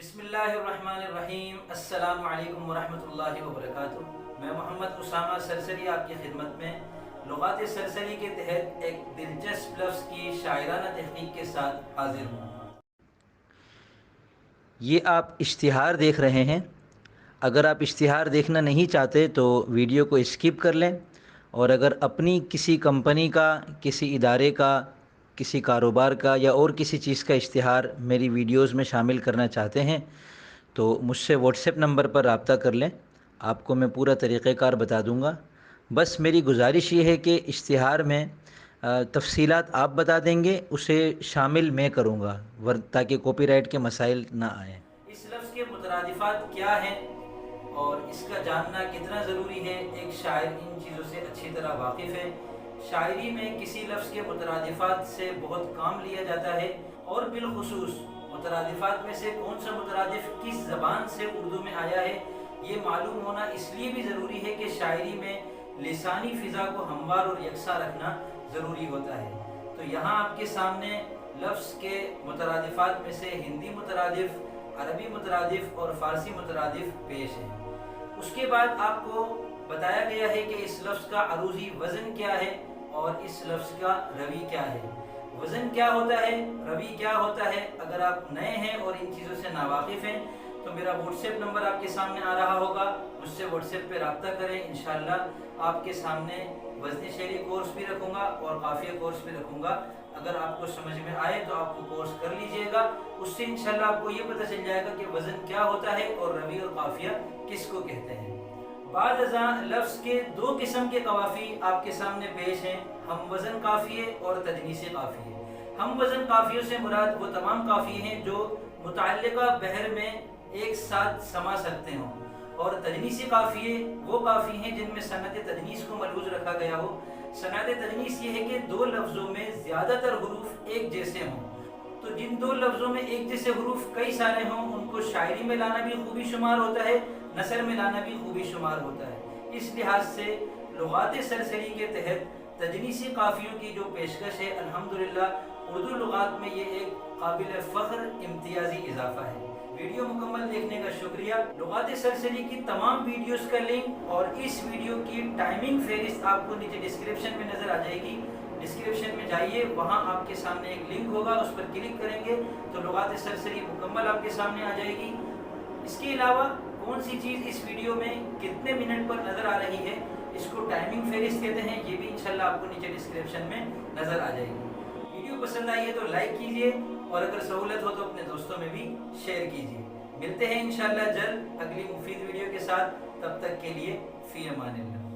बिस्मिल्लाहिर्रहमानिर्रहीम। अस्सलामु अलैकुम वरहमतुल्लाहि वबरकातुह। मैं मोहम्मद उसामा सरसरी आपकी खिदमत में लुगात सरसरी के तहत एक दिलचस्प लफ्ज़ की शायराना तहक़ीक़ के साथ हाजिर हूँ। ये आप इश्तिहार देख रहे हैं। अगर आप इश्तिहार देखना नहीं चाहते तो वीडियो को स्किप कर लें, और अगर अपनी किसी कंपनी का, किसी इदारे का, किसी कारोबार का या और किसी चीज़ का इश्तिहार मेरी वीडियोज़ में शामिल करना चाहते हैं तो मुझसे व्हाट्सएप नंबर पर रब्ता कर लें। आपको मैं पूरा तरीक़ेकार बता दूंगा। बस मेरी गुजारिश ये है कि इश्तिहार में तफ़सीलात आप बता देंगे, उसे शामिल मैं करूँगा ताकि कॉपीराइट के मसाइल ना आएँ। इस लफ्ज़ के मुतरादिफ़ात क्या हैं और इसका जानना कितना ज़रूरी है, एक शायर इन चीज़ों से अच्छी तरह वाकिफ़ है। शायरी में किसी लफ्ज़ के मुतरादिफ़ात से बहुत काम लिया जाता है, और बिलखुसूस मुतरादिफ़ात में से कौन सा मुतरादिफ़ किस ज़बान से उर्दू में आया है, ये मालूम होना इसलिए भी ज़रूरी है कि शायरी में लिसानी फ़िज़ा को हमवार और यकसा रखना ज़रूरी होता है। तो यहाँ आपके सामने लफ्ज़ के मुतरादिफ़ात में से हिंदी मुतरादिफ़, अरबी मुतरादिफ़ और फ़ारसी मुतरादिफ़ पेश है। उसके बाद आपको बताया गया है कि इस लफ्ज़ का अरूज़ी वज़न क्या है और इस लफ्ज़ का रवी क्या है। वज़न क्या होता है, रवी क्या होता है। अगर आप नए हैं और इन चीज़ों से नावाकिफ़ हैं तो मेरा व्हाट्सएप नंबर आपके सामने आ रहा होगा, मुझसे व्हाट्सएप पे रब्ता करें। इंशाअल्लाह आपके सामने वज़न शेरी कोर्स भी रखूँगा और काफ़िया कोर्स भी रखूँगा। अगर आपको समझ में आए तो आप वो कोर्स कर लीजिएगा। उससे इंशाअल्लाह आपको ये पता चल जाएगा कि वज़न क्या होता है और रवी और काफ़िया किसको कहते हैं। बाद अज़ां लफ्ज़ के दो किस्म के कवाफ़ी आपके सामने पेश हैं, हम वज़न काफ़िये और तजनीसी काफ़िये। हम वज़न काफ़ियों से मुराद वो तमाम काफ़िये हैं जो मुतअल्लिक़ा बहर में एक साथ समा सकते हों, और तजनीसी काफ़िये वो काफ़ी हैं जिनमें सनत तजनीस को मलूज़ रखा गया हो। सनत तजनीस ये है कि दो लफ्ज़ों में ज़्यादातर हुरूफ एक जैसे हों। तो जिन दो लफ्ज़ों में एक जैसे हुरूफ कई सारे हों उनको शायरी में लाना भी खूबी शुमार होता है, नसर में लाना भी खूबी शुमार होता है। इस लिहाज से लुगात सरसरी के तहत तजनीसी काफ़ियों की जो पेशकश है, अल्हम्दुलिल्लाह उर्दू लुगात में ये एक काबिल फ़ख्र इम्तियाज़ी इजाफ़ा है। वीडियो मुकम्मल देखने का शुक्रिया। लुगात सरसरी की तमाम वीडियोस का लिंक और इस वीडियो की टाइमिंग फहरिस्त आपको नीचे डिस्क्रिप्शन में नज़र आ जाएगी। डिस्क्रिप्शन में जाइए, वहाँ आपके सामने एक लिंक होगा, उस पर क्लिक करेंगे तो लुगात सरसरी मुकम्मल आपके सामने आ जाएगी। इसके अलावा कौन सी चीज़ इस वीडियो में कितने मिनट पर नज़र आ रही है, इसको टाइमिंग फहरिस्त कहते हैं, ये भी इंशाल्लाह आपको नीचे डिस्क्रिप्शन में नज़र आ जाएगी। वीडियो पसंद आई है तो लाइक कीजिए, और अगर सहूलत हो तो अपने दोस्तों में भी शेयर कीजिए। मिलते हैं इंशाल्लाह जल्द अगली मुफीद वीडियो के साथ। तब तक के लिए फ़ी अमानिल्लाह।